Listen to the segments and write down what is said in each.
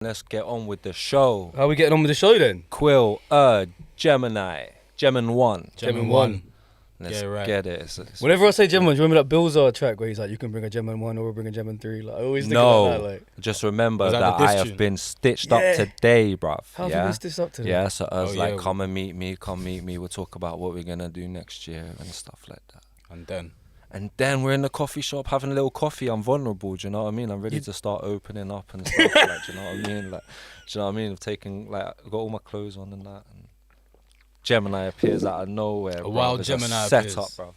Let's get on with the show. How are we getting on with the show then? Quill, Gemini, Gemin1. Gemin1. Let's Yeah, right. get it. It's Whenever I say Gemin1, do you remember that Bizzo track where he's like, you can bring a Gemin1 or we'll bring a Gemin3? Like, I always think about that. Like, just remember Was that that the I diss have tune? been stitched Yeah. up today, bruv. how have you been stitched up today? Yeah, so I was Oh, like, yeah. come and meet me, come meet me. We'll talk about what we're going to do next year and stuff like that. And then And then we're in the coffee shop having a little coffee. I'm vulnerable, do you know what I mean? I'm ready to start opening up and stuff, like, do you know what I mean? Like, do you know what I mean? I've taken, like, I've got all my clothes on and that. And Gemini appears out of nowhere, bro. wild There's Gemini set appears. up, bro.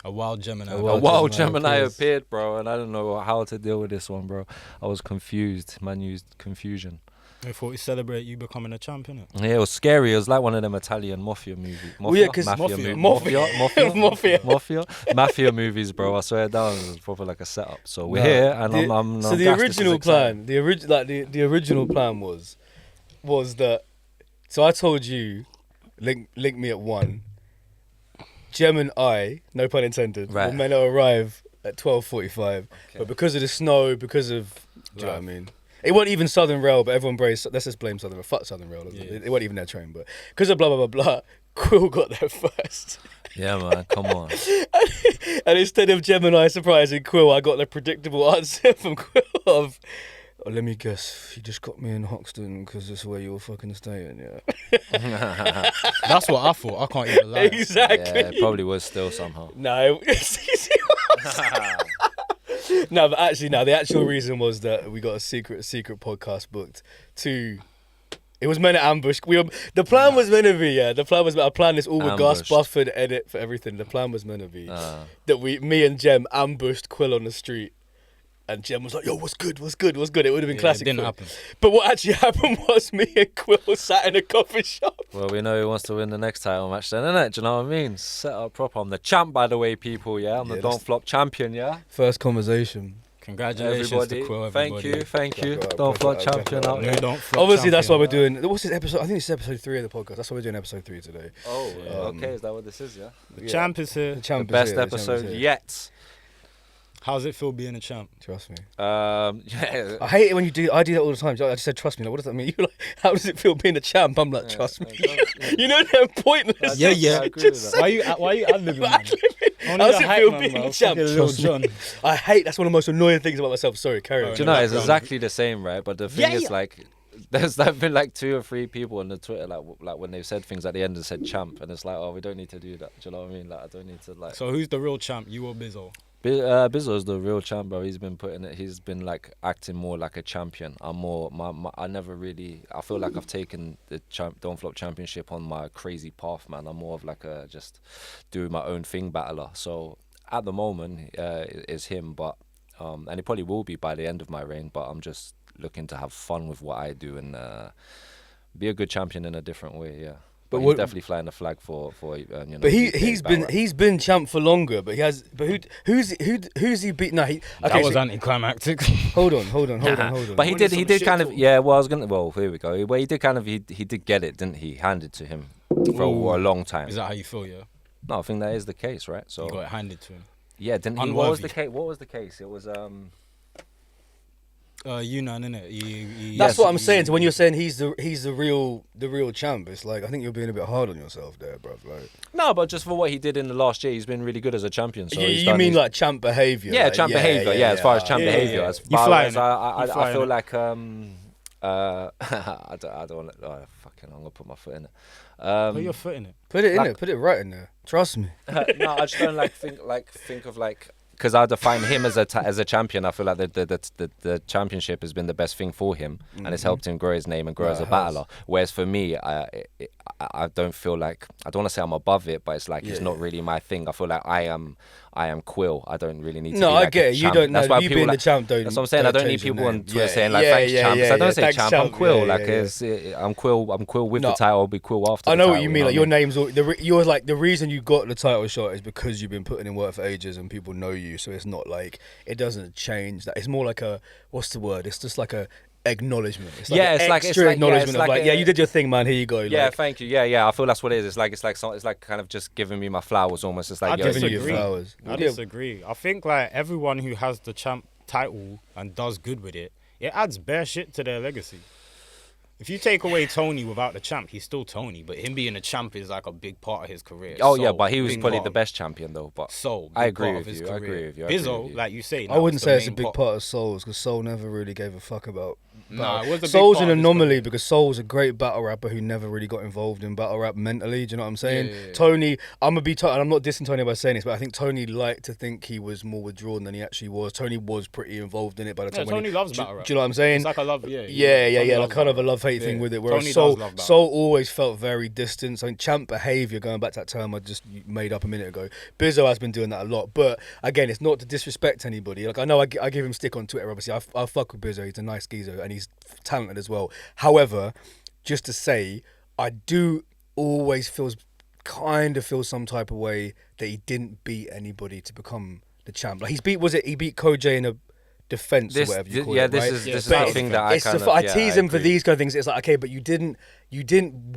a wild Gemini. A A wild wild Gemini Gemini appears. appeared, bro, and I don't know how to deal with this one, bro. I was confused. Man used confusion. I thought we celebrate you becoming a champ, innit? Yeah, it was scary. It was like one of them Italian mafia movies. Well, yeah, 'cause mafia, mafia movies, bro. I swear down, it was proper like a setup. So we're here, and I'm so I'm the gassed. This is original exciting. plan, the original plan was that. So I told you, link me at 1. Gem and I, no pun intended, Right. were meant to arrive at 12:45, Okay. but because of the snow, because of, do you know what I mean? It wasn't even Southern Rail, but everyone braced. Let's just blame Southern Rail. Fuck Southern Rail. Yeah. It wasn't even their train, but because of blah blah blah blah, Quill got there first. Yeah, man, come on. And instead of Gemini surprising Quill, I got the predictable answer from Quill of, oh, let me guess, you just got me in Hoxton because this is where you were fucking staying, yeah? That's what I thought. I can't even lie. Exactly. Yeah, it probably was still somehow. No, no, but actually, no. The actual reason was that we got a secret podcast booked to. It was meant to ambush. The plan was meant to be, yeah. The plan was. I planned this all with Gus Ambushed. Bufford edit for everything. The plan was meant to be that me and Gem ambushed Quill on the street, and Gem was like, "Yo, what's good? What's good? What's good?" It would have been Yeah, classic. It didn't Quill. happen. But what actually happened was me and Quill sat in a coffee shop. Well, we know who wants to win the next title match then, innit? Do you know what I mean? Set up proper. I'm the champ, by the way, people, yeah? I'm the Yeah, Don't that's- Flop champion, yeah? First conversation. Congratulations Everybody, to Quill, thank everybody. you, thank you. Right, Don't Flop right, champion right, out right. there. No, don't flop Obviously, that's why we're champion. doing. What's this episode? I think it's episode 3 of the podcast. That's why we're doing episode 3 today. Oh, Yeah. okay, is that what this is, yeah? The champ is here. The The champ is best here, the champ is episode here. yet. How's it feel being a champ? Trust me. Yeah. I hate it when you do. I do that all the time. I just said, trust me. Like, what does that mean? You're like, how does it feel being a champ? I'm like, trust me. You know, they're pointless. Yeah, yeah. I agree with Just that. Why are you ad-libbing, man? Only How's the it hype feel man, being bro. a champ? Fucking Lil Trust me. Jon. I hate. That's one of the most annoying things about myself. Sorry, carry on. Do you know, it's background. exactly the same, right? But the thing Yeah, is, yeah. like, there's been like 2 or 3 people on the Twitter, like when they've said things at the end and said champ, and it's like, oh, we don't need to do that. Do you know what I mean? Like, I don't need to, like. So who's the real champ? You or Bizzo? Bizzo's the real champ, bro. He's been like acting more like a champion. I'm more, I never really, I feel like I've taken the Don't Flop championship on my crazy path, man. I'm more of like a just do my own thing battler. So at the moment, is him, but, and it probably will be by the end of my reign, but I'm just looking to have fun with what I do and be a good champion in a different way, yeah. But he's what- definitely flying the flag for you know. But UK he's battle been rap. he's been champ for longer. But he has. But who's he beat? No, he. Okay, That was so- anticlimactic. hold on. Hold on. But he Wanted did some kind shit of, talk. yeah, well, I was going to, well, here we go. Well, he did kind of, he did get it, didn't he? Handed to him for a long time. Is that how you feel, yeah? No, I think that is the case, right? So, You got it handed to him. yeah, didn't he? What was the Unworthy. case? What was the case? It was, Yunan, innit? That's Yes, what I'm saying. So when you're saying he's the real champ, it's like I think you're being a bit hard on yourself there, bruv. Like, no, but just for what he did in the last year, he's been really good as a champion. So he's you done mean his- like champ behaviour? yeah, like, champ behavior. Yeah, as far as champ Yeah, yeah, behavior, yeah. as You far flying as it. You I flying feel it. like I don't want to. Oh, fucking, I'm gonna put my foot in it. Put your foot in it. Put it in like- there. Put it right in there. Trust me. No, I just don't think of like, because I define him as a champion. I feel like the championship has been the best thing for him, and it's helped him grow his name and grow No, as a it has. battler. Whereas for me, I don't feel like, I don't want to say I'm above it, but it's like it's Yeah. not really my thing. I feel like I am Quill. I don't really need to. No, be I like get a it. You champ. don't know. That's why You people being the like, champ, don't. that's what I'm saying. I don't need change your people on name. Twitter Yeah, saying like, yeah, thanks, yeah, champ. yeah, Because I don't yeah, say thanks, champ. I'm Quill. Yeah, Like, yeah. I'm Quill with No, the title. I'll be Quill after. I the know what title, you mean. know Like your name's you're like the reason you got the title shot is because you've been putting in work for ages and people know you. So it's not like it doesn't change. That it's more like a what's the word? It's just like a acknowledgement. It's like Yeah, an it's like- extra yeah, acknowledgement it's of like like, a- yeah, you did your thing, man. Here you go. Yeah, like, thank you. Yeah. I feel that's what it is. It's like kind of just giving me my flowers almost. It's like, I'd yo, giving you your disagree. flowers. I Yeah. disagree. I think like everyone who has the champ title and does good with it it adds bare shit to their legacy. If you take away Tony without the champ, he's still Tony, but him being a champ is like a big part of his career. Oh So, yeah, but he was big probably part the of- best champion though. But So I big agree part with of his you. I agree career. with you. I agree Bizzo, with you. like you say, I that wouldn't was say the it's a main big part. part of Souls because Soul never really gave a fuck about. Nah, it was a big Soul's part an of his anomaly career. because Soul's a great battle rapper who never really got involved in battle rap mentally. Do you know what I'm saying? Yeah. Tony, I'm gonna be. And I'm not dissing Tony by saying this, but I think Tony liked to think he was more withdrawn than he actually was. Tony was pretty involved in it by the Yeah, time. when Tony he, loves do, battle rap. do you know what I'm saying? It's like a love, yeah. Yeah, Tony like loves kind of a battle rap. love-hate thing Yeah. with it. Whereas Tony Soul, does love battle Soul rap. always felt very distant. I mean, champ behavior, going back to that term I just made up a minute ago. Bizzo has been doing that a lot, but again, it's not to disrespect anybody. Like I know I give him stick on Twitter. Obviously, I fuck with Bizzo. He's a nice geezer and he's talented as well. However, just to say, I do always kind of feel some type of way that he didn't beat anybody to become the champ. Like he beat Koj in a defense or whatever you call it. this right? is this is But the thing that I it's kind the, of I tease him for agree. these kind of things. It's like, okay, but you didn't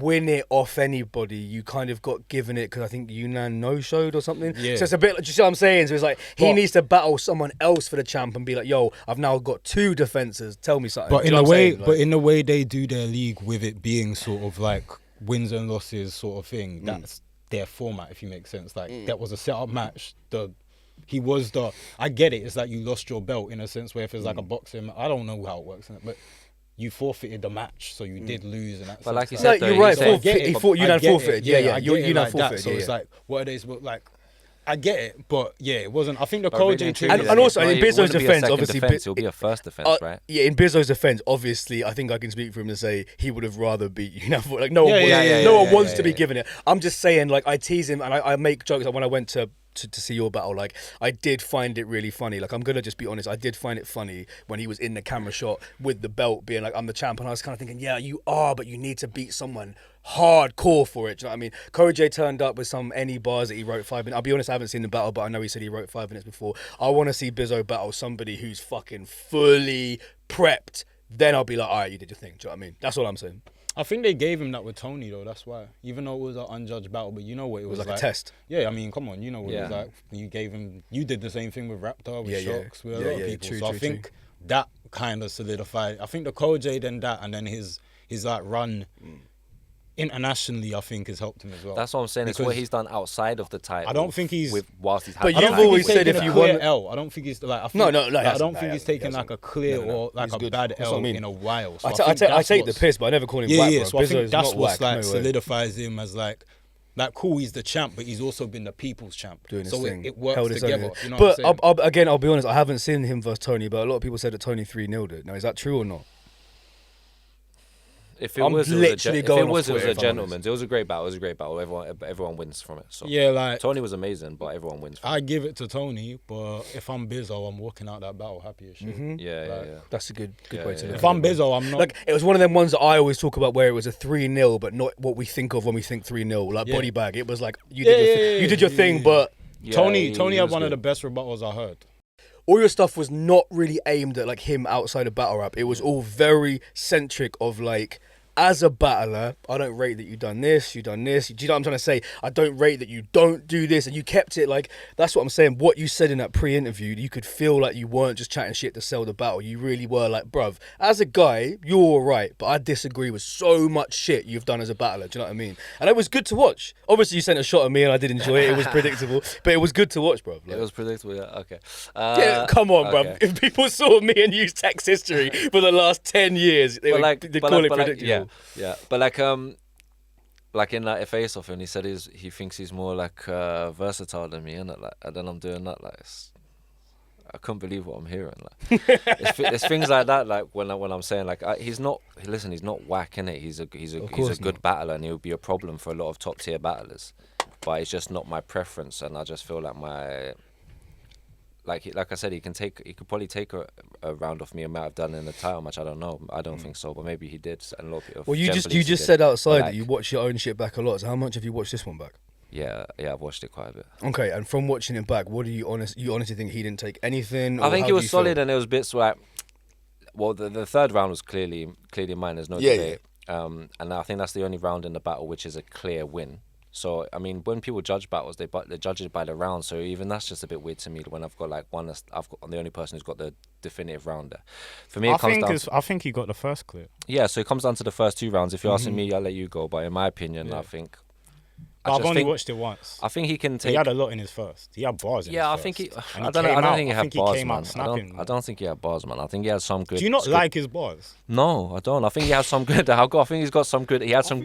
win it off anybody. You kind of got given it because I think Yunnan no-showed or something. Yeah. So it's a bit, do you see what I'm saying? So it's like he But- needs to battle someone else for the champ and be like, yo, I've now got 2 defenses. Tell me something. But Do you in know a what I'm way, saying? Like- but in the way they do their league with it being sort of like wins and losses sort of thing, that's their format. If you make sense, like that was a set-up match. I get it. It's like you lost your belt in a sense where if it's like a boxing, I don't know how it works, but you forfeited the match, so you did lose in that sense. But like you No, said, though, you're right. he said- He fought Yunnan forfeited. Yeah, I get it Yunnan like forfeited. that. So yeah, it's yeah. like, what are they? Like, I get it, but yeah, it wasn't. I think the But really Koj and team. truly, And also, it in Bizzo's wouldn't be a defense, second obviously, defense, it'll be a first defense, right? Yeah, in Bizzo's defense, obviously, I think I can speak for him to say he would have rather beat Yunnan. Like no one, no one wants to be given it. I'm just saying, like I tease him and I make jokes. Like when I went to see your battle, like I did find it really funny. Like I'm gonna just be honest, I did find it funny when he was in the camera shot with the belt, being like, "I'm the champ," and I was kind of thinking, "Yeah, you are, but you need to beat someone hardcore for it." Do you know what I mean? Koj turned up with some any bars that he wrote 5 minutes. I'll be honest, I haven't seen the battle, but I know he said he wrote 5 minutes before. I want to see Bizzo battle somebody who's fucking fully prepped. Then I'll be like, "All right, you did your thing." Do you know what I mean? That's all I'm saying. I think they gave him that with Tony though. That's why, even though it was an unjudged battle, but you know what it It was was like a test. Yeah, I mean, come on, you know what it Yeah. was like. You gave him. You did the same thing with Raptor, with Yeah, yeah. Shocks, with a Yeah, lot of yeah, people. true, so I true, think that kind of solidified. I think the Koj then that, and then his like run internationally, I think, has helped him as well. That's what I'm saying. It's Because what he's done outside of the title. I don't think he's- whilst he's had But the you've title. always said taken if a you clear want- L. I don't think he's like. I think, No, he I hasn't. don't No, think he he's taken hasn't. like a clear No, no. or like He's a good. bad That's what L I mean. in a while. So I think that's take the what's- piss, but I never call him Yeah, whack, yeah. bro. So I Bizzo think is that's not what's whack, like no way. solidifies him as like cool. He's the champ, but he's also been the people's champ. Doing his so thing. it works Held his own, together. yeah. You know But what I'm saying? again, I'll be honest, I haven't seen him versus Tony, but a lot of people said that Tony 3-0'd it. Now, is that true or not? If it I'm was, literally if going it off was, Twitter, a if I'm gentleman's. It was a great battle. It was a great battle. Everyone wins from it. So Yeah, like Tony was amazing, but everyone wins from I it. give it to Tony, but if I'm Bizzo, I'm walking out that battle happy as shit. Yeah, Like, yeah. That's a good Yeah, way to yeah. look If at I'm it, man. Bizzo, I'm not. Like, it was one of them ones that I always talk about where it was a 3-0, but not what we think of when we think 3-0. Like, Yeah. body bag. It was like, you Yeah, did your, yeah, you did your yeah, thing, yeah. but Yeah, Tony he had was one of good. the best rebuttals I heard. all your stuff was not really aimed at like him outside of battle rap. It was all very centric of like, as a battler, I don't rate that you done this, you done this. Do you know what I'm trying to say? I don't rate that you don't do this, and you kept it like, that's what I'm saying. What you said in that pre-interview, you could feel like you weren't just chatting shit to sell the battle. You really were like, bruv, as a guy, you're all right, but I disagree with so much shit you've done as a battler. Do you know what I mean? And it was good to watch. Obviously, you sent a shot at me, and I did enjoy it. It was predictable, but it was good to watch, bruv. Like, It was predictable. Yeah. Okay. yeah, come on, bruv. okay. If people saw me and you text history for the last 10 years, they would call it predictable. Yeah. But like in like a face off, and he said he thinks he's more like versatile than me, innit? Like, and then I'm doing that. Like, I couldn't believe what I'm hearing. Like, it's things like that. Like when I'm saying like he's not. Listen, he's not whack, innit? He's a good battler, and he'll be a problem for a lot of top tier battlers. But it's just not my preference, and I just feel like my. Like I said, he could probably take a round off me. I might have done in the title match. I don't know. I don't think so, but maybe he did. And a lot of people. Well, you Jen just believes he did. said outside But, that you watch your own shit back a lot. So how much have you watched this one back? Yeah, I've watched it quite a bit. Okay, and from watching it back, what do you honestly think he didn't take anything? I or think how it do was you feel? solid, and there was bits like, well, the third round was clearly mine. There's no Yeah, debate. And I think that's the only round in the battle which is a clear win. So I mean, when people judge battles, they judge it by the round. So even that's just a bit weird to me. When I've got like I'm the only person who's got the definitive round there. For me, it comes down. I think he got the first clear. Yeah, so it comes down to the first 2 rounds. If you're asking me, I'll let you go. But in my opinion, Yeah. I think. I've only watched it once. I think he can take. He had a lot in his first. He had bars in his Yeah, I first. think he. And I don't think he I had think he bars, came man. out snapping. I don't think he had bars, man. I think he has some good. Do you not script- like his bars? No, I don't. I think he has some good. I think he's got some good. He has some.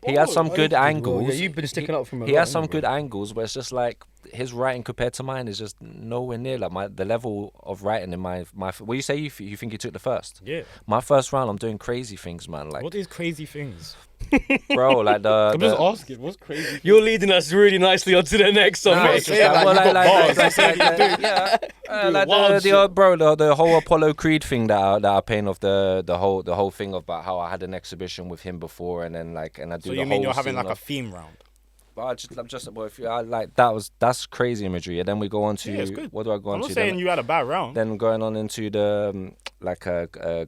He has some good angles. Yeah, you've been sticking up for him. He has some good angles, but it's just like his writing compared to mine is just nowhere near like the level of writing in my. Well, you say you think you took the first? Yeah. My first round, I'm doing crazy things, man. Like, What is crazy things? bro, like I'm just asking. What's crazy? You're leading us really nicely onto the next song, Nah, mate. it's just like, well, the whole Apollo Creed thing that I paint of the whole thing about how I had an exhibition with him before, and then like, and I do. So the you mean whole you're having scene like a of- theme round? But well, if you, I like that's crazy imagery, and then we go on to Yeah, it's good. what do I go on I'm to? not saying Then, you had a bad round. then going on into the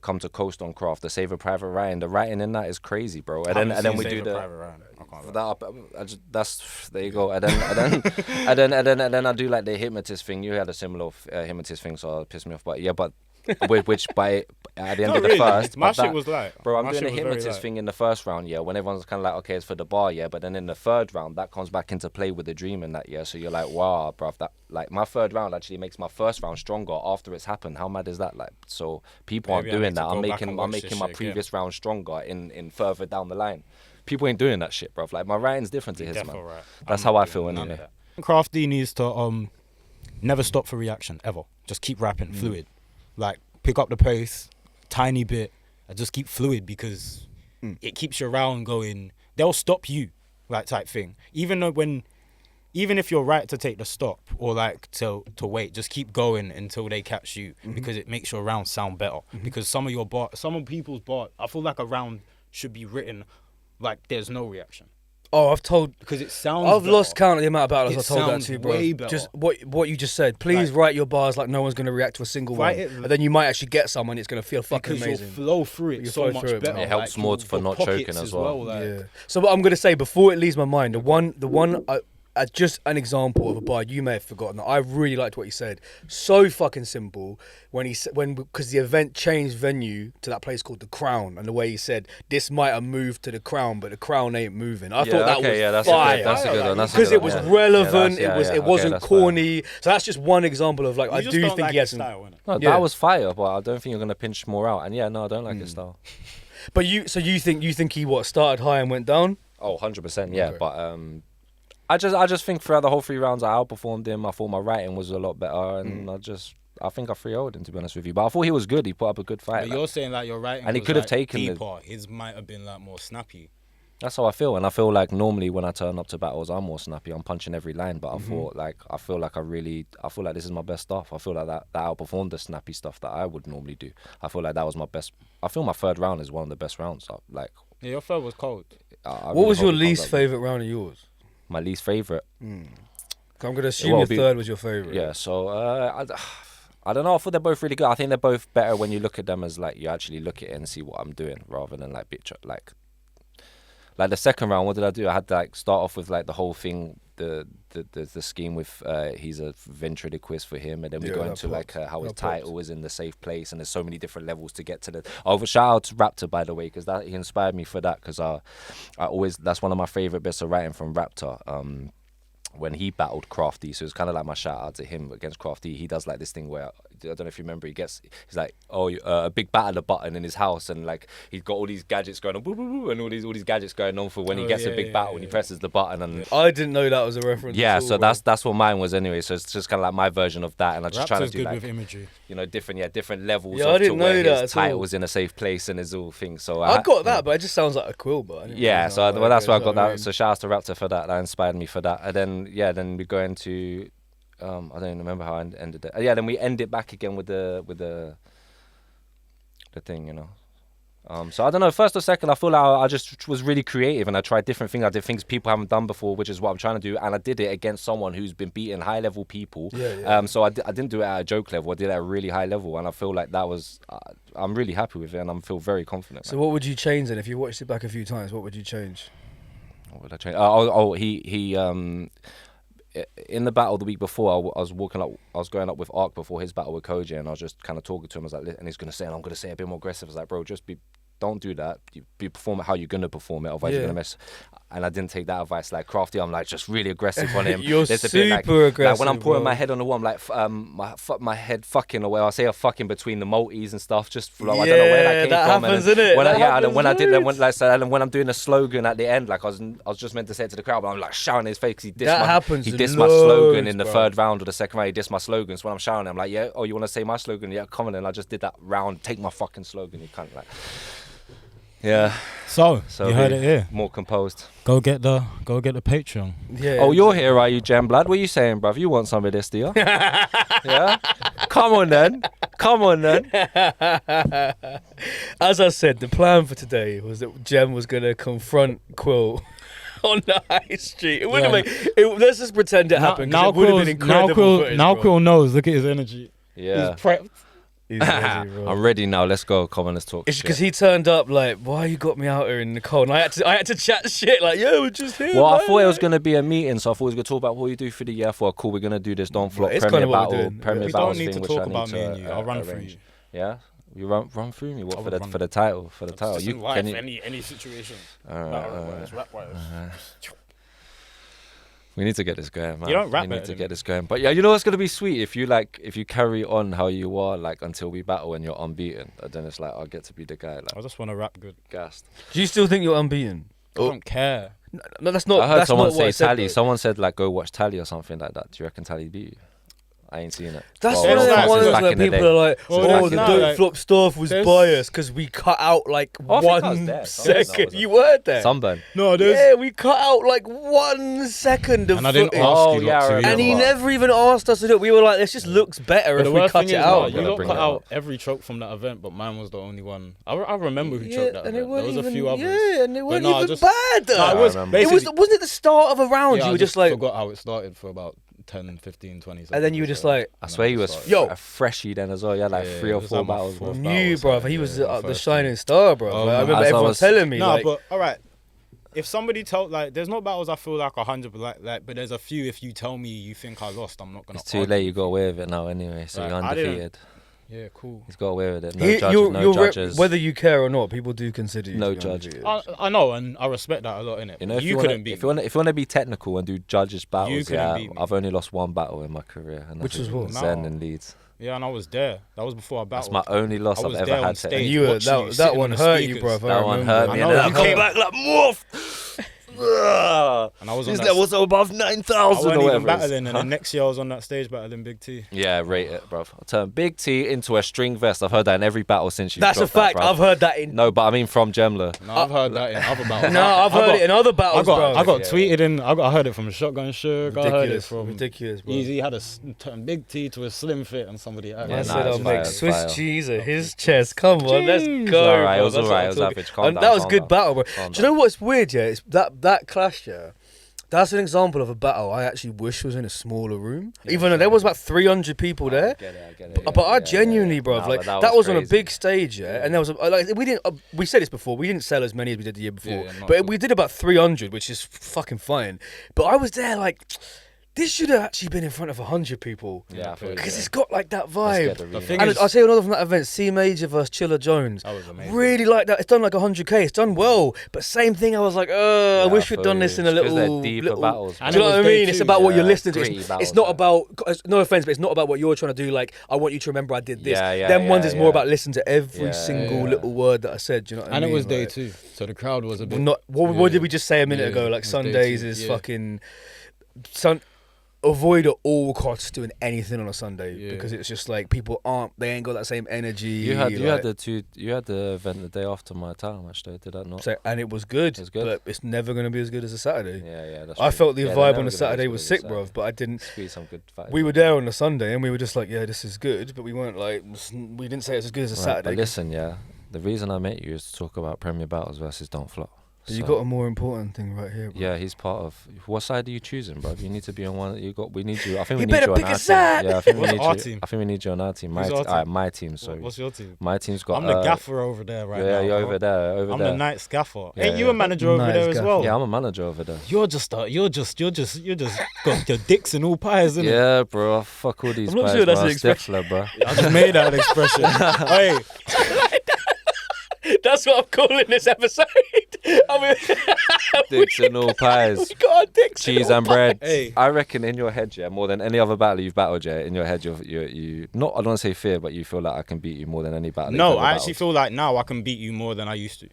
come to coast on craft, the Save a Private Ryan. The writing in that is crazy, bro. And then we do the. There you go. And then I do like the hypnotist thing. You had a similar hypnotist thing, so it pissed me off. But yeah, but which by at the end Not of the really. first, My but shit that- was light. Bro, I'm My doing a shit was very hypnotist light. thing in the first round, yeah, when everyone's kind of like, okay, it's for the bar, yeah, but then in the third round, that comes back into play with the dream and that, yeah, so you're like, wow, bruv, that, like, my third round actually makes my first round stronger after it's happened. How mad is that? Like, so people Maybe I aren't doing need to that. I'm go back and making watch this my shit previous round stronger in further down the line. People ain't doing that shit, bruv. Like, my writing's different to his, man. Defo right. That's I'm how I not feel doing none anyway. of that. Craft-D needs to never stop for reaction ever. Just keep rapping fluid. Like pick up the pace, tiny bit, and just keep fluid because it keeps your round going. They'll stop you, like type thing. Even if you're right to take the stop or like to wait, just keep going until they catch you because it makes your round sound better. Because some of people's bar, I feel like a round should be written like there's no reaction Oh, because it sounds. I've better. lost count of the amount of battles It I told that sounds to, bro. way better. Just what you just said. Please Like- write your bars like no one's gonna react to a single one, Write it- and then you might actually get someone. It's gonna feel fucking because amazing. you'll flow through it You so flow much through it, better. man. It helps more for your not pockets choking as well. like- Yeah. So what I'm gonna say before it leaves my mind, the one just an example of a bar you may have forgotten. I really liked what he said. So fucking simple because the event changed venue to that place called the Crown, and the way he said this might have moved to the Crown, but the Crown ain't moving. I thought that was fire. That's a good one. Because it was relevant, it wasn't that's corny. So that's just one example of like You I just do don't think like he has his some. style, innit? No, Yeah. that was fire, but I don't think you're gonna pinch more out. And yeah, no, I don't like his style. But you think he started high and went down? Oh, 100%, yeah. Okay. But I just think throughout the whole 3 rounds, I outperformed him. I thought my writing was a lot better, and I think I 3-0'd him, to be honest with you. But I thought he was good. He put up a good fight. But like, you're saying like your writing And he was, could have like, taken the- deeper. His might have been like more snappy. that's how I feel. And I feel like normally when I turn up to battles, I'm more snappy. I'm punching every line. But I feel like this is my best stuff. I feel like that outperformed the snappy stuff that I would normally do. I feel like that was my best. I feel my third round is one of the best rounds. Like, Yeah, your third was cold. I What really was hope your it comes least up. favorite round of yours? My least favorite. I'm gonna assume will your be- third was your favorite. Yeah, so I don't know. I thought they're both really good. I think they're both better when you look at them as like you actually look at it and see what I'm doing rather than like like the second round. What did I do? I had to like start off with like the whole thing, the scheme with he's a ventriloquist for him, and then we Yeah, go that into like popped. how his That popped. title is in the safe place, and there's so many different levels to get to the. Oh, shout out to Raptor, by the way, because he inspired me for that, because I always, that's one of my favorite bits of writing from Raptor. When he battled Crafty, so it's kind of like my shout out to him against Crafty. He does like this thing where, I don't know if you remember, he's like, a big battler button in his house, and like he's got all these gadgets going on, boo, boo, boo, and all these gadgets going on for when he gets a big battle and he presses the button, and I didn't know that was a reference. yeah, at all, so bro. that's what mine was anyway. So it's just kind of like my version of that, and I just trying to Raptor's do good like with imagery. different levels Yeah, I of to didn't know where that his at all. title's in a safe place and his all things. So I got that, but it just sounds like a Quill bar. I didn't yeah, really so know well, that's why I goes, got you know what I that. So shout out to Raptor for that. That inspired me for that. And then we go into I don't even remember how I ended it. Yeah, then we end it back again with the thing, you know. So I don't know. First or second, I feel like I just was really creative and I tried different things. I did things people haven't done before, which is what I'm trying to do. And I did it against someone who's been beating high level people. Yeah. So I didn't do it at a joke level. I did it at a really high level, and I feel like that was. I'm really happy with it, and I feel very confident. So what would you change then if you watched it back a few times? What would you change? What would I change? He in the battle the week before, I was walking up, I was going up with Ark before his battle with Koji, and I was just kind of talking to him. I was like, and he's gonna say, and I'm gonna say a bit more aggressive. I was like, bro, don't do that. You perform it how you're gonna perform it, otherwise you're gonna mess. And I didn't take that advice. Like Crafty, I'm like just really aggressive on him. You're There's a super bit like, aggressive. Like when I'm putting bro. my head on the wall, I'm like my head fucking away. I say a fucking between the multis and stuff. Just for, like, I don't know where that came from. Happens, and innit? when that and when I'm doing a slogan at the end, like I was just meant to say it to the crowd, but I'm like shouting in his face. He dissed my slogan in the third round or the second round. He dissed my slogan. So when I'm shouting, I'm like, yeah, oh, you want to say my slogan? Yeah, come on. And I just did that round. Take my fucking slogan. You can't like. Yeah. So you heard it here. More composed. Go get the Patreon. Yeah. Oh, you're here, are you, Gem Blood? What are you saying, bruv? You want some of this, do you? Yeah? Come on then. As I said, the plan for today was that Gem was going to confront Quill on the high street. It wouldn't let's just pretend it happened. It would have been incredible footage, bro. Quill knows. Look at his energy. Yeah. He's prepped. He's ready, bro. I'm ready now. Let's go. Come on, let's talk. It's shit. because he turned up like, why you got me out here in the cold? And I had to chat shit like, yeah, we're just here. Well, man. I thought it was going to be a meeting, so I thought we was going to talk about what you do for the year. I thought, cool, we're going to do this Don't Flop It's Premier kinda what we're Battle, doing. Premier We Battles don't need thing, to which talk I about need me to, and you. I'll run through arrange. you. Yeah? You run through me? What, I for would the run for the title? For the title? Just You in life, can you? any situation. Alright. Rap-wise. We need to get this going, man. You don't rap We need better to than get me. this going. But yeah, you know what's gonna be sweet if you carry on how you are like until we battle and you're unbeaten. And then it's like I'll get to be the guy like I just want to rap good. gassed. Do you still think you're unbeaten? I don't care. No, that's not. I heard that's someone not what say I said, Tally. though. Someone said like go watch Tally or something like that. Do you reckon Tally beat you? I ain't seen it. That's Well, one of that's them ones back where in the people day. are like, Well, oh, that's the now, Don't like, Flop stuff was there's- biased because we cut out like Oh, I think I was 1 there. second. No, You were there. Sunburn. No, Yeah, we cut out like 1 second of And I didn't footage. ask Oh, you yeah, lot I to remember. And he either. never even asked us to do it. We were like, this just looks better But if the we worst cut thing it is, out. you Gotta lot bring cut it out out. every choke from that event, but mine was the only one. I remember who Yeah, choked that and it event. There weren't was a even, few others. yeah, and it weren't no, even just- bad though. No, I it was remember. It was, basically. wasn't it the start of a round? Yeah, you I were just like, forgot how it started for about 10, 15, 20 seconds. and then you were just like, I swear he was Yo. a freshie then as well. Yeah, like Yeah, 3 or it was 4 like my battles. fourth Bro. battle. new, so, bro. He was yeah, the first shining star, bro. Oh, Like, I man. remember As I everyone was- telling me, No, like, but all right. If somebody told like, there's no battles I feel like 100, but but there's a few. If you tell me you think I lost, I'm not gonna. It's too argue late. You with got away with it now anyway. So Right, you're I didn't- undefeated. Yeah, cool. He's got away with it. No He- judges. you're- No you're judges. whether you care or not, people do consider you. No to be honest judges. with you. I know, and I respect that a lot. In it, You know, if you wanna, couldn't beat. if you want to be technical and do judges battles, couldn't yeah, beat me. I've only lost 1 battle in my career, and Which that's was what? Zen No. and Leeds. Yeah, and I was there. That was before I battled. That's my only loss I I've was ever there on had to. stage. And any- you were, watching you that sitting one on the hurt you, speakers. bro. That one hurt me, I and know, then I you come came- back like morph. And I was on These that. levels are above I 9,000 wasn't or even whatever. it is. battling, and then next year I was on that stage battling Big T. Yeah, rate it, bro. I turned Big T into a string vest. I've heard that in every battle since you. That's a dropped that, fact. bruv. I've heard that in. No, but I mean from Gemla. No, I've heard that in other battles. No, I've heard it in other battles, bro. I got Yeah. tweeted in. I heard it from Shotgun Suge. I heard it ridiculous, from ridiculous, bro. Easy. Had turn Big T to a slim fit, and somebody. Yeah, I nah, said it's I'll fire, make it's Swiss fire. cheese at his chest. Come on, let's go. It was alright, bro. it was That's what alright, I'm it was talking- average. Calm And down, that was calm good down. battle, bro. Calm Do you know down. what's weird? Yeah, it's that clash. Yeah, that's an example of a battle I actually wish was in a smaller room. Even though there was about 300 people there. I get it. But I genuinely, bro, Nah, like but that was on a crazy. big stage, yeah, and there was like we didn't. We said this before. We didn't sell as many as we did the year before, Yeah, not but at all. we did about 300, which is fucking fine. But I was there like, this should have actually been in front of 100 people. Yeah, I feel Because yeah. it's got like that Let's vibe. get the The arena. thing And is- I'll tell you another from that event, C Major versus Chiller Jones. That was amazing. Really like that. It's done like 100k. It's done well. But same thing, I was like, I Yeah, wish I we'd done feel this you. in a It's 'cause little. they're deeper little battles, And do you it know what I was day mean? It's two. about what you're Yeah, listening to. gritty It's battles, not yeah. about, no offense, but it's not about what you're trying to do. Like, I want you to remember I did this. Yeah, Them ones yeah, is more yeah. about listening to every Yeah, single yeah. little word that I said. Do you know what I And mean? it was day Like, 2, so the crowd was a bit. Not, what Yeah. did we just say a minute Yeah, ago? it Like was day Sundays 2, is yeah. fucking. Avoid at all costs doing anything on a Sunday Yeah. because it's just like people they ain't got that same energy. You had like- the event the day after my title match though, did that not? So, and it was good, It was good. but it's never going to be as good as a Saturday. Yeah, that's I true. felt the Yeah, they're vibe never on gonna a be Saturday as was good as sick, Saturday. bruv, but I didn't. Squeeze some good fights. We were there on a Sunday and we were just like, yeah, this is good, but we weren't like, we didn't say it's as good as a Right, Saturday. but listen, yeah, the reason I met you is to talk about Premier Battles versus Don't Flop. But you got a more important thing right here, bro. Yeah, he's part of. What side are you choosing, bro? You need to be on one. We need you. I think You we need better you on pick a our side. team. Yeah, I think we What's need our you. team? I think we need you on our team. Who's our team? My team. Sorry. What's your team? My team's got. I'm the gaffer over there right now. Yeah, you're bro. over there. Over I'm there. the night scaffer. Yeah, Ain't you yeah. a manager over Nice there as gaffer. well? Yeah, I'm a manager over there. You're just got your dicks in all pies, isn't it? Yeah, bro. Fuck all these I'm not guys, sure that's bro. an expression. Stifler, bro. I just made that expression. Hey, That's what I'm calling this episode. I mean, Dicks and all pies. we got our dicks in Cheese all and bread. Hey. I reckon in your head, yeah, more than any other battle you've battled, yeah, in your head, you not. I don't want to say fear, but you feel like I can beat you more than any battle. no, you've ever I actually battled. feel like now I can beat you more than I used to.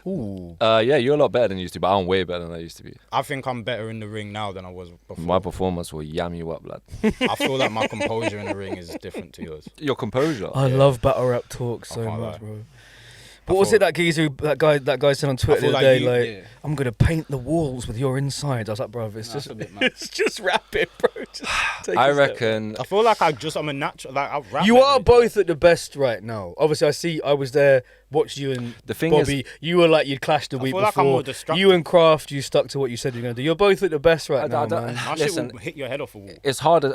Ooh. Yeah, you're a lot better than you used to, but I'm way better than I used to be. I think I'm better in the ring now than I was before. My performance will yam you up, blood. I feel like my composure in the ring is different to yours. Your composure. I love battle rap talk so can't much, lie. bro. But what's thought- it that geezer, that guy said on Twitter feel the like other day, you- like, yeah. I'm gonna paint the walls with your insides. I was like, bro, it's That's just a bit mad. it's just rapping, bro. Just take I a step. reckon. I feel like I'm a natural. Like I rap. You are better. both at the best right now. Obviously, I was there, watched you and The thing Bobby. You were like, you'd clashed the I week feel like I'm before. more destructive. You and Kraft, you stuck to what you said you're going to do. You're both at the best right now, man. My Listen, shit will hit your head off a wall. it's hard.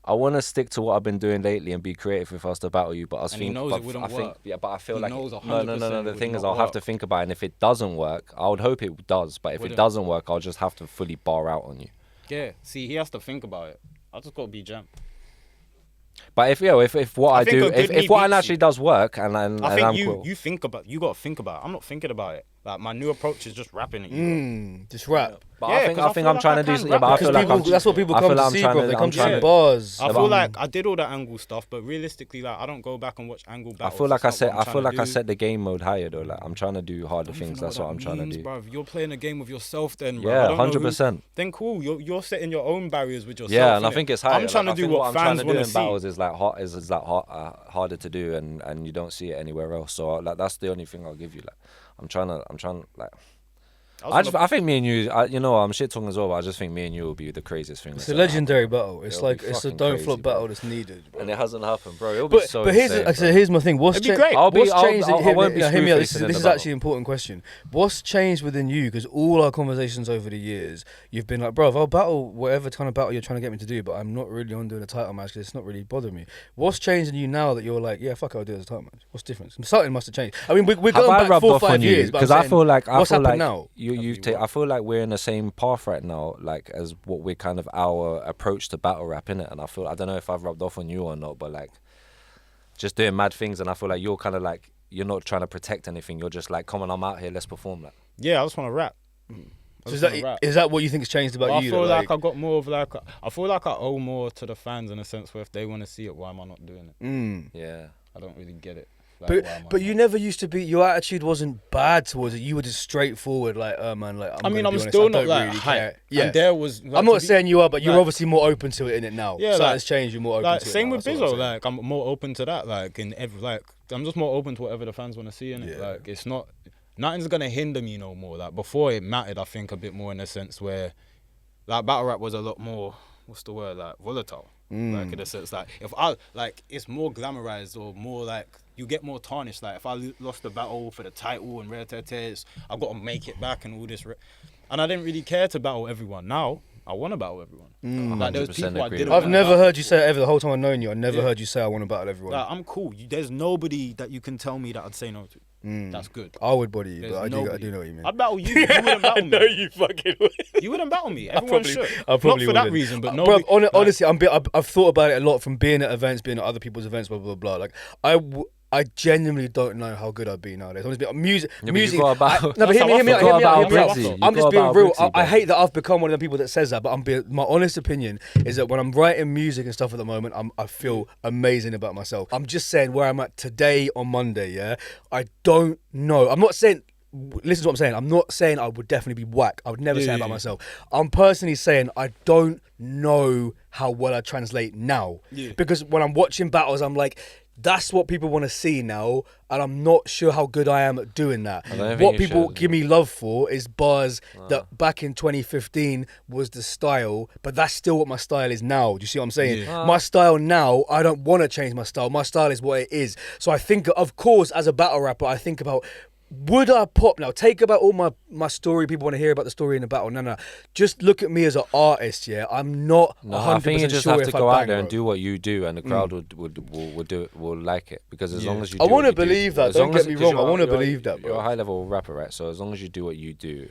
I want to stick to what I've been doing lately and be creative if I was to battle you. But I was And he thinking, knows but it wouldn't I think, work. yeah, but I feel He like knows no. 100% The would thing is, not I'll have to work. think about it. And if it doesn't work, I would hope it does. But if Wouldn't. it doesn't work, I'll just have to fully bar out on you. Yeah. See, he has to think about it. I just gotta be jam. But if what I I think do, a good if knee what beats actually you. does work, and I I'm think cool. you think about. You gotta think about it. I'm not thinking about it. Like my new approach is just rapping at you. Just rap. But Yeah, I think 'cause I I'm feel like trying I to do. can Yeah, but I rap feel it. like I'm. That's what people I come feel to like I'm see, trying bro. to- They I'm come to trying see to- bars. I feel like I did all the angle stuff, but realistically, like I don't go back and watch angle I battles. feel like That's not what I'm I feel trying like to I do. set the game mode higher though. Like I'm trying to do harder I don't even things. know That's what I'm that trying to means, do. Bruv. You're playing a game with yourself, then. Bruv. I Yeah, don't know who- 100%. Then cool. You're setting your own barriers with yourself. Yeah, and I innit? think it's higher. I'm trying Like, to I do think what I'm trying fans to do want to in see. battles is like hot is like harder to do, and you don't see it anywhere else. So like that's the only thing I'll give you. Like I'm trying like. I think me and you, you know, I'm shit talking as well, but I just think me and you will be the craziest thing. It's that's a ever legendary happened, bro. battle. It's It'll like be it's a fucking don't crazy, flop bro. battle that's needed. Bro. And it hasn't happened, bro. It'll be But so here's insane, bro. here's my thing. What's It'd be great. What's I'll- changed? I won't be hear me out. This smooth-facing in is the actually an important question. What's changed within you? Because all our conversations over the years, you've been like, bro, I'll battle whatever kind of battle you're trying to get me to do, but I'm not really on doing a title match because it's not really bothering me. What's changed in you now that you're like, yeah, fuck, I'll do it as a title match? What's the difference? Something must have changed. I mean, we're Have going I back rubbed 4 or off 5 on you? years, but I'm Because I saying, feel like what's happened now? I feel like we're in the same path right now, like as what we're kind of our approach to battle rap, innit? And I don't know if I've rubbed off on you or not, but like just doing mad things, and I feel like you're kind of like you're not trying to protect anything. You're just like, come on, I'm out here, let's perform. Like Yeah, I just want to rap. So is that what you think has changed about But you? I feel though? like I got more of like I feel like I owe more to the fans in a sense where if they want to see it, why am I not doing it? yeah. I don't really get it. Like, why am But I you not? never used to be. Your attitude wasn't bad towards it. You were just straightforward, like, oh man, like. I mean, gonna I'm be honest, still I not don't like really hype. care. Yeah, And there was. Like, I'm to not be- saying you are, but you're like- obviously more open to it in it now. Yeah, Something's like- changed. You're more open Like to it. same now, with that's what I'm Bizzo, saying. like I'm more open to that. Like in every I'm just more open to whatever the fans want to see in it. Yeah. Like it's not nothing's gonna hinder me no more. Like before it mattered, I think a bit more in a sense where like battle rap was a lot more. What's the word? Like volatile. Like in a sense, like if I like it's more glamorized or more like you get more tarnished. Like if I lost the battle for the title and rare tears, I've got to make it back and all this. And I didn't really care to battle everyone. Now I want to battle everyone. Like there was 100% people I agree didn't. with I've wanna never battle. heard you say it ever. The whole time I've known you, I never Yeah. heard you say I want to battle everyone. Like I'm cool. There's nobody that you can tell me that I'd say no to. That's good. I would body you, There's but I nobody. do know what you mean. I'd battle you. You wouldn't battle me. you fucking would. You wouldn't battle me. Everyone should. I Not probably for that wouldn't. reason, but Bro, nobody. honestly, I've thought about it a lot from being at events, being at other people's events, blah blah blah. Like I genuinely don't know how good I'd be nowadays. Honestly, music. Yeah, but you music. got about- No, but hear me out. You got Hear me about out. Brixie. I'm You just got being about real. Brixie, I bro. hate that I've become one of the people that says that, but my honest opinion is that when I'm writing music and stuff at the moment, I feel amazing about myself. I'm just saying where I'm at today on Monday. Yeah, I don't know. I'm not saying. Listen to what I'm saying. I'm not saying I would definitely be whack. I would never say that about myself. I'm personally saying I don't know how well I translate now. Yeah. Because when I'm watching battles, I'm like, that's what people want to see now, and I'm not sure how good I am at doing that. don't think What you people should. give me love for is bars that back in 2015 was the style, but that's still what my style is now. Do you see what I'm saying? Yeah. My style now, I don't want to change my style. My style is what it is. So I think, of course, as a battle rapper, I think about would I pop now? Take about all my story. People want to hear about the story in the battle. No. Just look at me as an artist. Yeah, I'm not 100% I think you just sure have to if go I out bang, there and bro. do what you do, and the crowd will like it, because as long as you do I want to what you do- believe that. as Don't long get as- me 'cause wrong. I you're- want to you're- believe that, bro. You're a high level rapper, right? So as long as you do what you do,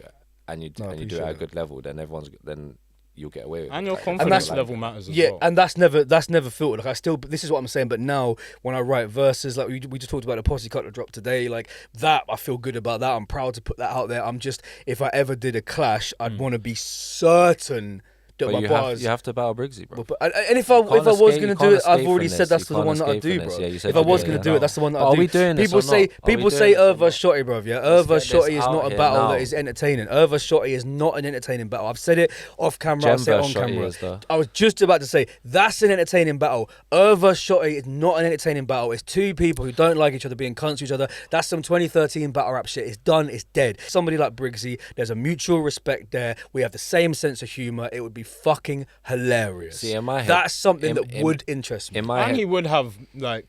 and you do it appreciate at a that. good level, then you'll get away with it. And your Like, confidence like- level matters as Yeah, well. and that's never filtered. Like I still, this is what I'm saying. But now when I write verses, like we just talked about the Posse Cut that dropped today, like that, I feel good about that. I'm proud to put that out there. I'm just, if I ever did a clash, I'd want to be certain that But my you bars. have to battle Briggsy, bro. And if I was escape- gonna you do can't it, I've escape already from said this. that's You the can't one that I escape do, from this. bro. Yeah, you said If I you was do gonna it do now. it, that's the one that But I are do. we doing this People or say not? Are we people doing say this or Eurgh not? Shotty, bro. Yeah, Let's Eurgh get this Shotty is out not a here battle now. that is entertaining. Eurgh Shotty is not an entertaining battle. I've said it off camera. I'll Gem say it on vs Shotty camera. is, though. I was just about to say that's an entertaining battle. Eurgh vs Shotty is not an entertaining battle. It's two people who don't like each other being cunts to each other. That's some 2013 battle rap shit. It's done. It's dead. Somebody like Briggsy, there's a mutual respect there. We have the same sense of humor. It would be fucking hilarious. See, in my head, that's something that in- would interest me. In my And head, he would have like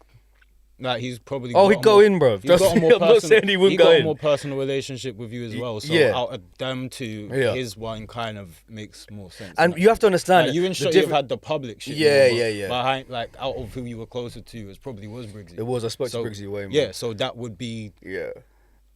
he's probably. Oh, got he'd a go more- in, bro. He's got a Trust me, more I'm not personal- saying he wouldn't got go a in. more personal relationship with you as well. So Yeah. out of them two, Yeah. his one kind of makes more sense. And you have to understand, like, you and the Shotty have different- had the public shit. Yeah, more, but yeah. Behind, like out of who you were closer to, it probably was Briggsy. It was. I spoke So, to Briggsy way more. Yeah, so that would be Yeah.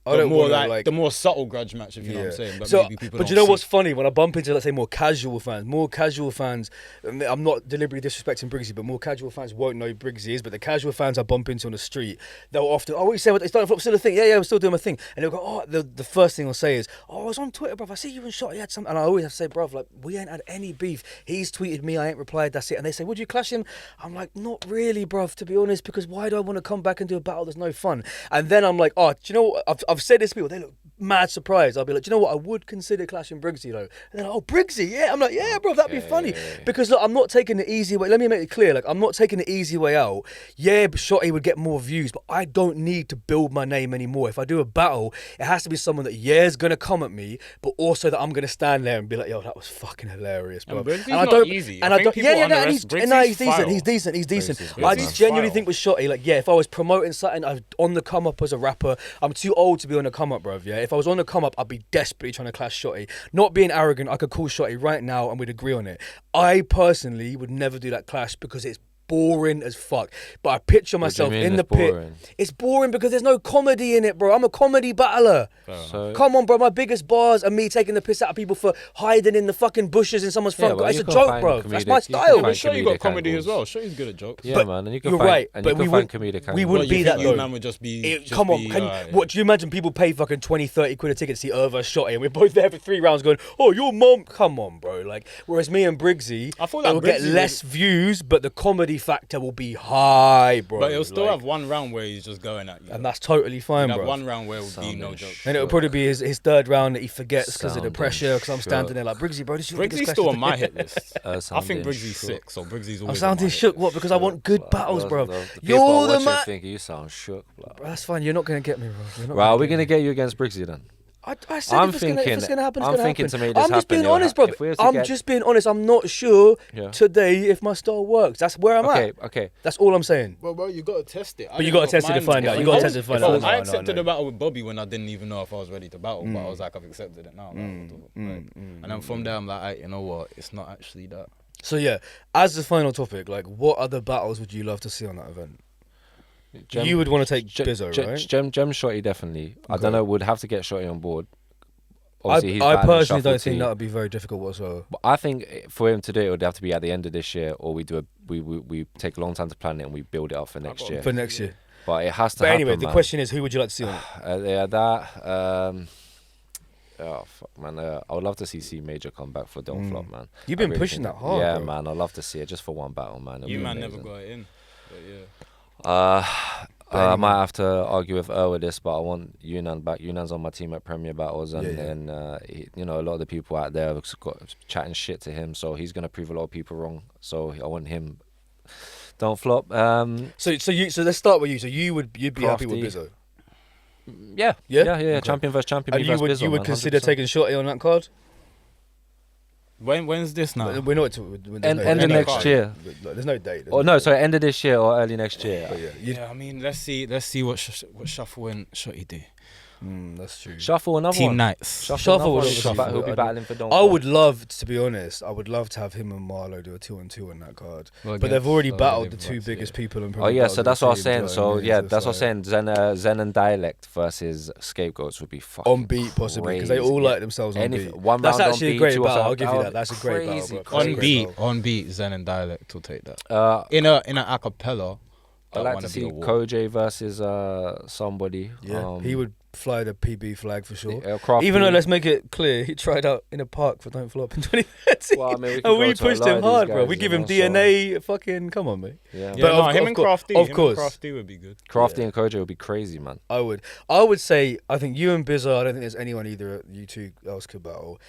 I the don't more wanna, like the more subtle grudge match, if you know what I'm saying. But so, maybe people but don't you know see. what's funny? When I bump into, let's say, more casual fans, I'm not deliberately disrespecting Briggsy, but more casual fans won't know who Briggsy is. But the casual fans I bump into on the street, they'll often, what you say? It's Don't Flop still a thing? Yeah, I'm still doing my thing. And they'll go, the first thing I'll say is, I was on Twitter, bruv. I see you and Shotty had something. And I always have to say, bruv, like, we ain't had any beef. He's tweeted me, I ain't replied, that's it. And they say, would you clash him? I'm like, not really, bruv, to be honest, because why do I want to come back and do a battle that's no fun? And then I'm like, do you know what? I've said this to people, they look mad surprised. I'll be like, do you know what? I would consider clashing Briggsy though. And then, Briggsy, yeah. I'm like, yeah, bro, that'd be funny. Because look, I'm not taking the easy way. Let me make it clear. Like, I'm not taking the easy way out. Yeah, but Shotty would get more views, but I don't need to build my name anymore. If I do a battle, it has to be someone that is gonna come at me, but also that I'm gonna stand there and be like, yo, that was fucking hilarious, bro. And Briggsy's I not don't, easy. And I I think don't, people and underestimate- he's decent. Briggsy's He's decent. Briggsy's good, I man. just genuinely File. think with Shotty, like, yeah, if I was promoting something, I'm on the come up as a rapper. I'm too old to be on the come up, bruv. Yeah, if I was on the come up, I'd be desperately trying to clash Shotty. Not being arrogant, I could call Shotty right now and we'd agree on it. I personally would never do that clash because it's boring as fuck. But I picture myself mean in the it's boring? pit. It's boring because there's no comedy in it, bro. I'm a comedy battler. So- Come on, bro. My biggest bars are me taking the piss out of people for hiding in the fucking bushes in someone's front. but It's you a can joke, find bro. That's comedic- my you can style. find I'm sure you got comedic comedy as angles. well. Shotty's good at jokes. Yeah, But man, and you can you're find, right, and but you can we find wouldn't- comedic we angles. wouldn't But be you that think you though. man would just be. just Come on, be, what do you imagine people pay fucking 20, 30 quid a ticket to see Eurgh vs Shotty and we're both there for 3 rounds going, oh, your mum, come on, bro. Like, whereas me and Briggsy, I feel it like will get Briggsy less views, but the comedy factor will be high, bro. But it'll still Like, have one round where he's just going at you. and that's totally fine, You'd have bro. one round where it would be no Sounding joke. And it'll probably be his third round that he forgets because of the Sounding pressure. Because I'm standing shook. there like, Briggsy, bro, this is your biggest Briggsy's clash still of on the my day." hit list. I think Sounding Briggsy's shook. sick, so Briggsy's always I'm on sounding my shook, hit what? list. Because I want good battles, bro. The people You're are the watching man. thinking you sound shook. Blah. That's fine. You're not gonna get me, bro. You're not Right, are we get gonna me. get you against Briggsy then? I said I'm if it's gonna happen, it's thinking gonna happen. to make this I'm just happen, being you'll honest, ha- bro. if we were to I'm get- just being honest. I'm not sure Yeah. today if my style works. That's where I'm Okay, at. okay. That's all I'm saying. Well, bro, you gotta test it. But you gotta test it to find out. You gotta test it to find out. I No, accepted no. the battle with Bobby when I didn't even know if I was ready to battle, but I was like, I've accepted it now. And then from there, I'm like, you know what? It's not actually that. So yeah, as the final topic, like, what other battles would you love to see on that event? You would want to take Bizzo, right? Gem Shotty definitely. I Okay. don't know. Would have to get Shotty on board. I Obviously, he's personally battling don't Shuffle think T. that would be very difficult whatsoever. But I think for him to do it, it would have to be at the end of this year, or we take a long time to plan it and we build it up for next year. For next year. But it has to But happen. anyway, the man. question is, who would you like to see on it? Yeah, that. Oh fuck, man! I would love to see C Major come back for Don't Flop, man. You've I been really pushing think that hard, Yeah, bro. man. I'd love to see it just for one battle, man. It'd You be man never amazing. got it in. But yeah. I might have to argue with with this, but I want Yunan back. Yunan's on my team at Premier Battles, and then a lot of the people out there have got chatting shit to him, so he's gonna prove a lot of people wrong. So I want him. Don't Flop. So let's start with you. So you'd be happy with Crafty. Bizzo, Yeah. Okay. Champion versus champion. and me you versus would Bizzo, man, consider 100%. taking Shotty on that card? When's this now? We're not. End of next year. There's no date. Oh no, sorry, end of this year or early next year. But yeah, Yeah, I mean, let's see what Shuffle and Shotty do. That's true. Shuffle another Team one. Nights. Shuffle would Shuffle. obviously He'll be I'd- battling for Don't I Flop. would love, to be honest, I would love to have him and Marlo do a 2-on-2 on that card. Well, But they've already against, battled the Liverpool, two yeah. biggest people in Oh Premier yeah, Battles so of the that's what I was team, saying. do you know So what I mean? yeah, So it's that's what I'm like, saying. Zen and Dialect versus Scapegoats would be fucking on beat possibly because they all crazy. like themselves on Anything- beat. one That's round on actually a beat, great two battle. off- I'll give you that that. would That's a great battle. crazy, Bro. That's a On great beat, battle. on beat, Zen and Dialect will take that. Uh, In a acapella, I'd like to see Koj versus somebody. Yeah, he would fly the PB flag for sure. Crafty. Even though, let's make it clear, he tried out in a park for Don't Flop in 2013. Well, I mean, we could and go we to a pushed lot him of these hard, bro. guys, We you give him know, so- DNA. Fucking come on, mate. Yeah, Yeah, But no, of him course- and Crafty. of him course. and Crafty would be good. Crafty and Kojo would be crazy, man. I would say, I think you and Bizzo, I don't think there's anyone either you two else could battle.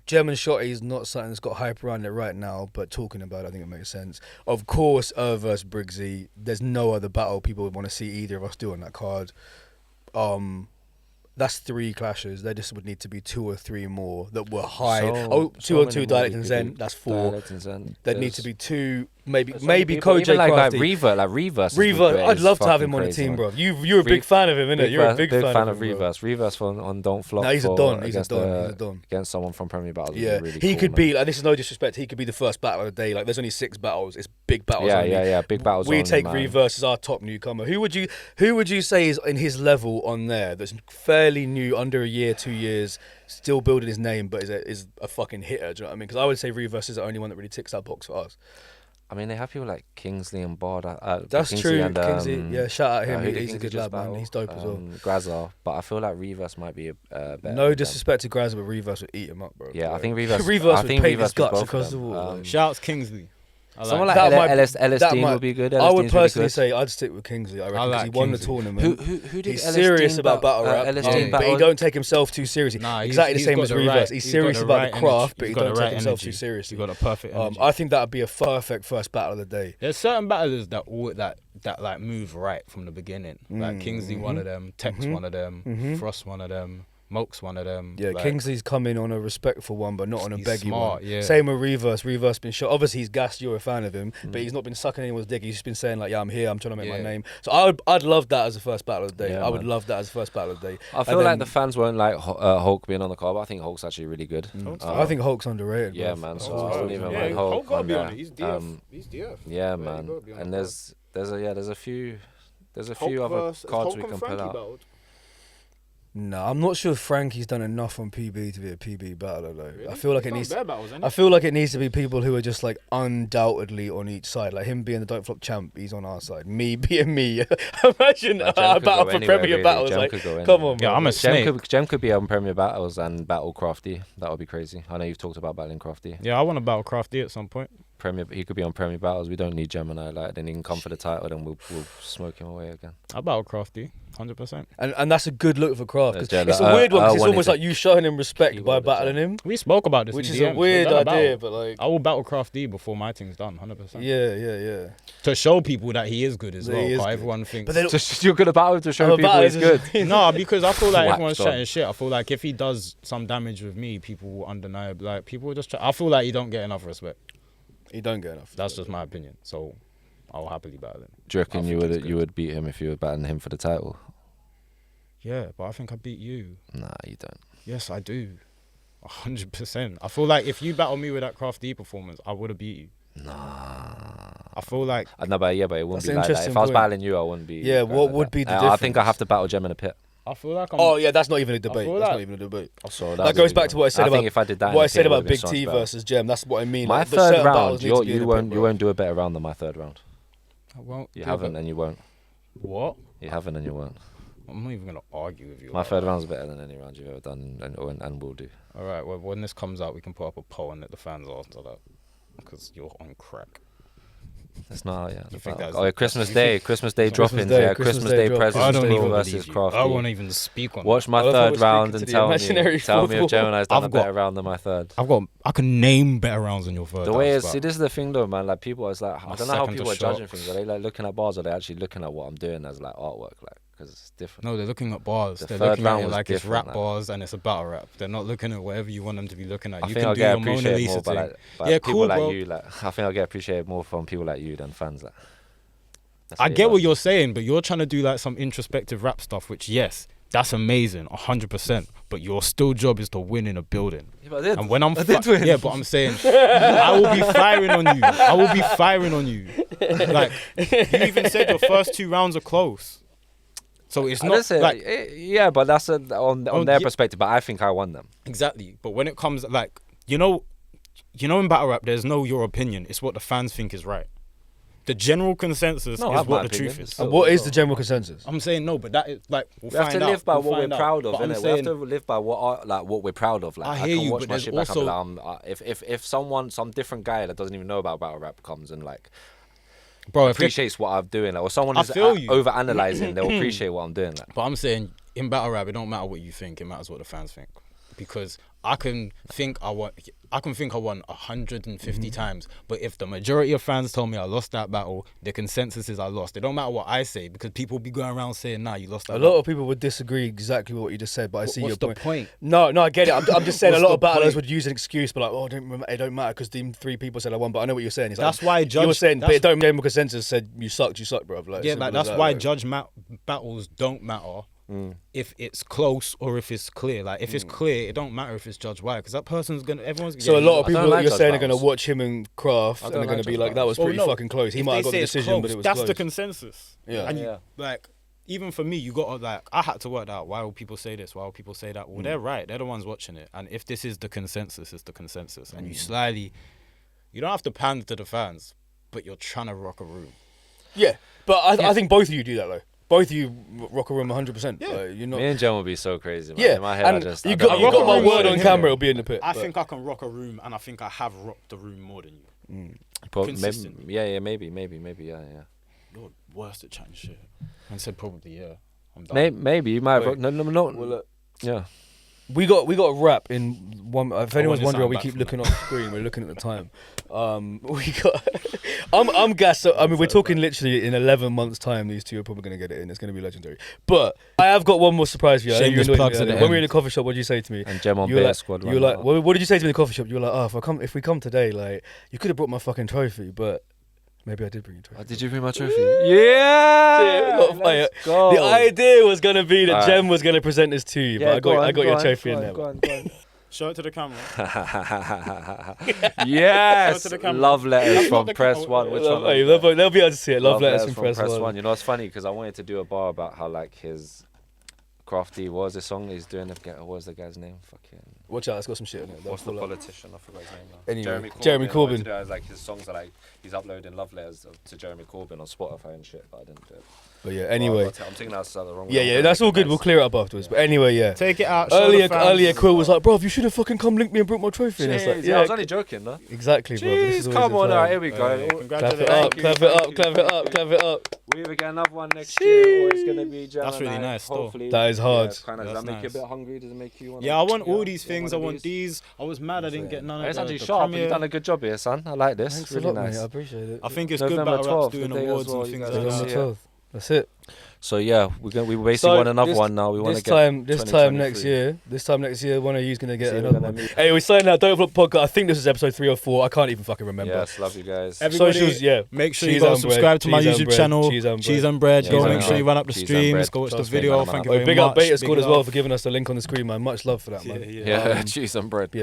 German Shotty is not something that's got hype around it right now, but talking about it, I think it makes sense. Of course, versus Briggsy, there's no other battle people would want to see either of us do on that card. That's 3 clashes. There just would need to be 2 or 3 more that were high. So 2-on-2 many Dialect more and we Zen, could do. that's 4. Dialect and Zen. There'd need to be 2, maybe There's so many people, Koj even like Crafty. Reverse, like Reverse. Reverse, I'd love to have him on the crazy, team, man. bro. You're a big fan of him, innit? You're a big fan of him, bro. Reverse. Reverse on Don't Flop. No, he's a for- don. He's a against don. the- He's a don. Against someone from Premier Battles. Yeah, would be really he cool, could man. be like, this is no disrespect. He could be the first battle of the day. Like, there's only 6 battles. It's big battles. Yeah, only. yeah. Big battles. We only, take man. Reverse as our top newcomer. Who would you say is in his level on there? That's fairly new, under a year, 2 years, still building his name, but is a fucking hitter. Do you know what I mean? Because I would say Reverse is the only one that really ticks that box for us. I mean, they have people like Kingsley and Bard. That's Kingsley true. And, Kingsley, yeah, shout out him. who did He's a Kingsley good just lad, man. battle? He's dope as well. Grazza, but I feel like Reverse might be better. No than disrespect to Grazza, but Reverse would eat him up, bro. Yeah, I Like, think Reverse. Reverse I would think paint Reverse his guts beat both across of the them. wall. Shouts Kingsley. I Someone like like That might- LS that Dean might- would be good. I LS would Dean's really personally good. say I'd stick with Kingsley. I reckon 'cause like he won the Kingsley. tournament. Who did He's LS serious Dean about battle rap, LS but Dean he battle? don't take himself too seriously. Nah, Exactly the he's same got as the Reverse. right- He's he's serious got the about right the craft, energy. but he He's got don't the take right himself energy. too seriously. He's got a perfect energy. I think that would be a perfect first battle of the day. There's certain battlers that like move right from the beginning. Like Kingsley, one of them. Tex, one of them. Frost, one of them. Moke's one of them. Yeah, like, Kingsley's come in on a respectful one, but not on a He's beggy smart, one. yeah. Same with Reverse. Reverse been shot. Obviously, he's gassed. You're a fan of him, but he's not been sucking anyone's dick. He's just been saying like, "Yeah, I'm here. I'm trying to make my Yeah. name." So I'd love that as the first battle of the day. Yeah, I would man. love that as the first battle of the day. I feel like the fans won't like Hulk being on the card, but I think Hulk's actually really good. I think Hulk's underrated. Yeah, bro. man. So Hulk's I don't good. even Yeah, mind Hulk Hulk gotta on be on there. it. He's DF. He's DF. Yeah, Yeah, man. he gotta be on And the there's a few Hulk other versus- cards Hulk we and can Frankie pull out. battled. No, I'm not sure if Frankie's done enough on PB to be a PB battler though. Really? I feel like He's it done needs. bare battles, ain't I he? feel like it needs to be people who are just like undoubtedly on each side. Like him being the Don't Flop champ, he's on our side. Me being me. Imagine Like, a Jem could battle go for anywhere, Premier really. battles. Jem Like, could go come anywhere. on, Yeah, bro. I'm a snake. Jem could be on Premier Battles and battle Crafty. That would be crazy. I know you've talked about battling Crafty. Yeah, I want to battle Crafty at some point. He could be on Premier Battles. We don't need Gemini. Like, then he can come for the title, then we'll smoke him away again. I'll battle Crafty, 100%. And that's a good look for Craft. 'Cause Yeah, it's a I- weird one. I 'Cause it's wanted almost to- like you showing him respect He by wanted to- battling him, We spoke about this, which in is a DMs. weird We've done a idea. battle. But like, I will battle Crafty before my thing's done, 100%. yeah. To show people that he is good as That well. he is But good. everyone thinks. But then Just you're gonna battle to show I'm a people battler, he's good. No, because I feel like Whacked everyone's on. chatting shit. I feel like if he does some damage with me, people will undeniably like people will just. I feel like he don't get enough respect. he don't get enough. That's just my opinion. So I'll happily battle him. Do you reckon I you think he's would good. you would beat him if you were battling him for the title? Yeah, but I think I beat you. Nah, you don't. Yes, I do. 100%. I feel like if you battle me with that Craft D performance, I would have beat you. Nah. I feel like No, but it wouldn't That's be an like that. interesting If I was point. battling you, I wouldn't be. Yeah, going what like would that. be the I think I difference? have to battle Gem in a pit. I'm. Oh yeah, that's not even a debate. feel That's that- not even a debate. So That goes back to what I said think about if I did that in what a I pit, said it about would've been Big so T much better. versus Gem. That's what I mean. My Like, the third certain round, battles need to be in you a won't pit, you bro. won't do a better round than my third round. I won't. You do haven't that. and you won't. What? You haven't and you won't. I'm not even gonna argue with you. My about third that. round's better than any round you've ever done and will do. All right. Well, when this comes out, we can put up a poll and let the fans answer that because you're on crack. That's not You think that's- oh, yeah, Christmas Day droppings. Day, Yeah, Christmas Christmas Day Day drops. presents. I don't Quill even versus believe you. Crafty. I won't even speak on. Watch my I love how third we're round speaking and to the tell imaginary me if fourth Gemini's done a I've got- better round than my third. I can name better rounds than your third. The way rounds, is, but see, this is the thing though, man. Like people, it's like I My don't know how second people are to judging shots. things. Are they like looking at bars? Or are they actually looking at what I'm doing as like artwork? Like because it's different. No, they're looking at bars. The They're third looking at round it was like it's different, rap like- bars and it's a battle rap. They're not looking at whatever you want them to be looking at. I You think can I'll do get your Mona appreciated Lisa more by, thing. by Yeah, people cool, like bro. you. Like I think I'll get appreciated more from people like you than fans. Like that's I it, get man. what you're saying, but you're trying to do like some introspective rap stuff, which yes, That's amazing, 100%. But your still job is to win in a building. Yeah, but I did. And when I'm I did win. yeah, but I'm saying I will be firing on you. I will be firing on you. Like you even said your first 2 rounds are close. So it's not like yeah, but that's on their perspective. But I think I won them. exactly. But when it comes like you know in battle rap, there's no your opinion. It's what the fans think is right. The general consensus No, I is have what my the opinion. truth is. And what is the general consensus? I'm saying no, but that is like we'll We have find to live out. by We'll what we're find out. proud of, But I'm innit? We have saying- to live by what we're proud of. Like I I hear can you, watch but my there's shit back and be also- like, if some different guy that doesn't even know about battle rap comes and like Bro, if they- appreciates what I'm doing, like, or someone I who's feel you. over analyzing, they'll appreciate what I'm doing. Like. But I'm saying in battle rap, it don't matter what you think; it matters what the fans think. Because I can think I won 150 times, but if the majority of fans tell me I lost that battle, the consensus is I lost. It don't matter what I say because people be going around saying, "Nah, you lost that." A lot of people would disagree exactly with what you just said, but I see your What's the point. point? No, I get it. I'm just saying a What's lot the of battlers point? would use an excuse, but like, oh, it don't matter because the 3 people said I won. But I know what you're saying. It's like, That's why you're saying, but that's- it don't general consensus said you sucked, bro. Like, Yeah, simple like as that's that, why like. judge battles don't matter if it's close or if it's clear. Like if it's clear, it don't matter if it's judged why, because that person's everyone's. So a lot of I don't people like you're judge saying are going to battles. watch him and Craft, I and don't they're going like to be judge like, that was Well, pretty no, fucking close. He if might they have got say the it's decision, close, but it was that's close. the consensus. Yeah. And Yeah. like even for me, you got to like I had to work out why will people say this, why will people say that. Well, they're right. They're the ones watching it, and if this is the consensus, it's the consensus. And you don't have to pander to the fans, but you're trying to rock a room. Yeah, but I think both of you do that though. Both of you rock a room 100%. Yeah. Like, you're not. Me and Jen will be so crazy. Man. Yeah, In my head, and I just you I got don't you know got what my I'm word doing. on camera. It'll be in the pit. I but- think I can rock a room, and I think I have rocked the room more than you. consistent. Maybe, yeah. You're worst at chatting shit. And said probably yeah. I'm done. Maybe you might. Wait. No. Well, look, Yeah. we got a wrap in one. If anyone's wanted wondering, something we back keep from looking off the screen. We're looking at the time. We got. I'm gassed. I mean, we're talking literally in 11 months' time. These two are probably going to get it in. It's going to be legendary. But I have got one more surprise for you. I know you Shameless annoyed me plugs at earlier. the When we were in end. the coffee shop, what did you say to me? And Gemin1 You were Vs like, Squad. you were like, what did you say to me in the coffee shop? You were like, oh, if we come today, like, you could have brought my fucking trophy, but maybe I did bring a trophy. Did you bring my trophy? Yeah. Let's go. The idea was going to be that Alright. Jem was going to present this to you, but I got your trophy in there. Go on. Show it to the camera. Yes. Go to the camera. Love letters That's from not the Press camera. One. Which one? Hey, they'll be able to see it. Love letters from Press One. You know what's funny? Because I wanted to do a bar about how like his Craft-D. What was the song he's doing? What was the guy's name? Fucking. Watch out, it's got some shit in it. What's the politician? I forgot his name now. Anyway, Jeremy I wanted Corbyn. to do it as, like his songs are like he's uploading love letters to Jeremy Corbyn on Spotify and shit, but I didn't do it. But yeah, anyway. I'm thinking that's the wrong. Yeah, that's all good. We'll clear it up afterwards. But anyway, yeah. Take it out. show the fans. Earlier, Quill was like, bro, you should have fucking come link me and brought my trophy. And it's like, I was only joking, though. exactly, bro. This is Jeez, always come the on, plan. alright, here we go. Clap it up, clap it up, clap it up, clap it up. We either get another one next year, or it's gonna be Gemini. That's really nice, though. Hopefully, That is hard. Does that That's make you a nice. bit hungry? Does it make you want? Yeah, I want all these things. I want these. I was mad I didn't get none of It's the actually sharp. premiere. You've done a good job here, son. I like this. Thanks really a lot, nice. mate. I appreciate it. I think it's November good battle 12th, raps doing the day as awards well, and you things guys like are November that. see it. 12th. That's it. So yeah, we basically want another one now. We want to get this time next year, one of you's gonna get See, we're another gonna one. meet. Hey, we signed out Don't Vlog podcast. I think this is episode 3 or 4. I can't even fucking remember. Yes, love you guys. Everybody, Socials, yeah. Make sure Cheese you go and subscribe to my bread, cheese and YouTube bread, channel. cheese and bread. Go Cheese make and sure you bread, run up the cheese and streams. bread. Go watch the Trust me, video. man, Thank man. you Oh, very big much. up Beta Squad Big as well love. for giving us the link on the screen, man. Much love for that, man. Yeah, cheese and bread. Yeah.